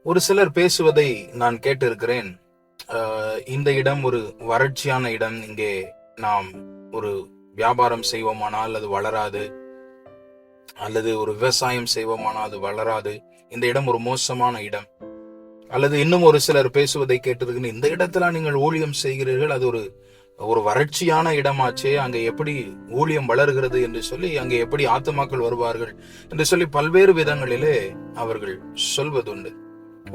ஒரு சிலர் பேசுவதை நான் கேட்டிருக்கிறேன். இந்த இடம் ஒரு வறட்சியான இடம், இங்கே நாம் ஒரு வியாபாரம் செய்வோமானால் அது வளராது, அல்லது ஒரு விவசாயம் செய்வோமானால் அது வளராது, இந்த இடம் ஒரு மோசமான இடம். அல்லது இன்னும் ஒரு சிலர் பேசுவதை கேட்டிருக்கிறேன், இந்த இடத்துல நீங்கள் ஊழியம் செய்கிறீர்கள், அது ஒரு ஒரு வறட்சியான இடமாச்சே, அங்கே எப்படி ஊழியம் வளர்கிறது என்று சொல்லி, அங்கே எப்படி ஆத்துமாக்கள் வருவார்கள் என்று சொல்லி பல்வேறு விதங்களிலே அவர்கள் சொல்வதுண்டு.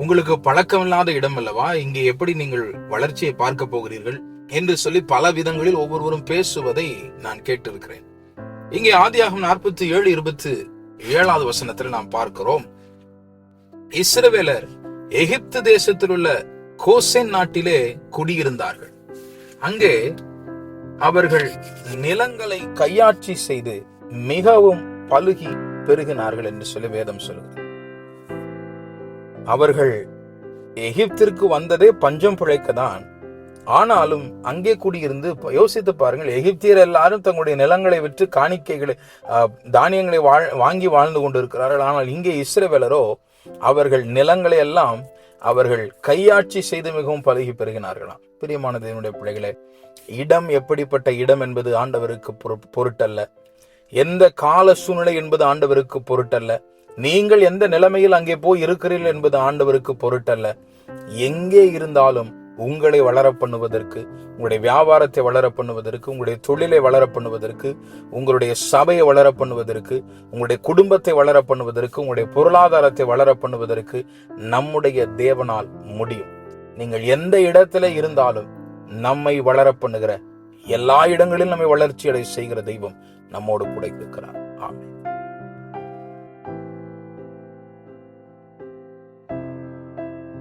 உங்களுக்கு பழக்கமில்லாத இடம் அல்லவா, இங்கே எப்படி நீங்கள் வளர்ச்சியை பார்க்க போகிறீர்கள் என்று சொல்லி பல விதங்களில் ஒவ்வொருவரும் பேசுவதை நான் கேட்டிருக்கிறேன். இங்கே ஆதியாகமம் 47:27 வசனத்தில் நாம் பார்க்கிறோம், இஸ்ரவேலர் எகிப்து தேசத்தில் உள்ள கோசேன் நாட்டிலே குடியிருந்தார்கள். அங்கே அவர்கள் நிலங்களை கையாட்சி செய்து மிகவும் பலுகி பெருகினார்கள் என்று சொல்லி வேதம் சொல்கிறது. அவர்கள் எகிப்திற்கு வந்ததே பஞ்சம் பிழைக்கதான். ஆனாலும் அங்கே குடியிருந்து யோசித்து பாருங்கள், எகிப்தியர் எல்லாரும் தங்களுடைய நிலங்களை விற்று காணிக்கைகளை தானியங்களை வாங்கி வாழ்ந்து கொண்டிருக்கிறார்கள். ஆனால் இங்கே இஸ்ரவேலரோ அவர்கள் நிலங்களை எல்லாம் அவர்கள் கையாட்சி செய்து மிகவும் பழகி பெறுகினார்களாம். பிரியமான தேவனுடைய பிள்ளைகளே, இடம் எப்படிப்பட்ட இடம் என்பது ஆண்டவருக்கு பொருட்டல்ல. எந்த கால சூழ்நிலை என்பது ஆண்டவருக்கு பொருட்டல்ல. நீங்கள் எந்த நிலைமையில் அங்கே போய் இருக்கிறீர்கள் என்பது ஆண்டவருக்கு பொருட்டல்ல. எங்கே இருந்தாலும் உங்களை வளர பண்ணுவதற்கு, உங்களுடைய வியாபாரத்தை வளர பண்ணுவதற்கு, உங்களுடைய தொழிலை வளர பண்ணுவதற்கு, உங்களுடைய சபையை வளர பண்ணுவதற்கு, உங்களுடைய குடும்பத்தை வளர பண்ணுவதற்கு, உங்களுடைய பொருளாதாரத்தை வளர பண்ணுவதற்கு நம்முடைய தேவனால் முடியும். நீங்கள் எந்த இடத்துல இருந்தாலும் நம்மை வளர பண்ணுகிற, எல்லா இடங்களிலும் நம்மை வளர்ச்சி அடைய செய்கிற தெய்வம் நம்மோடு கூட இருக்கிறார். ஆமென்.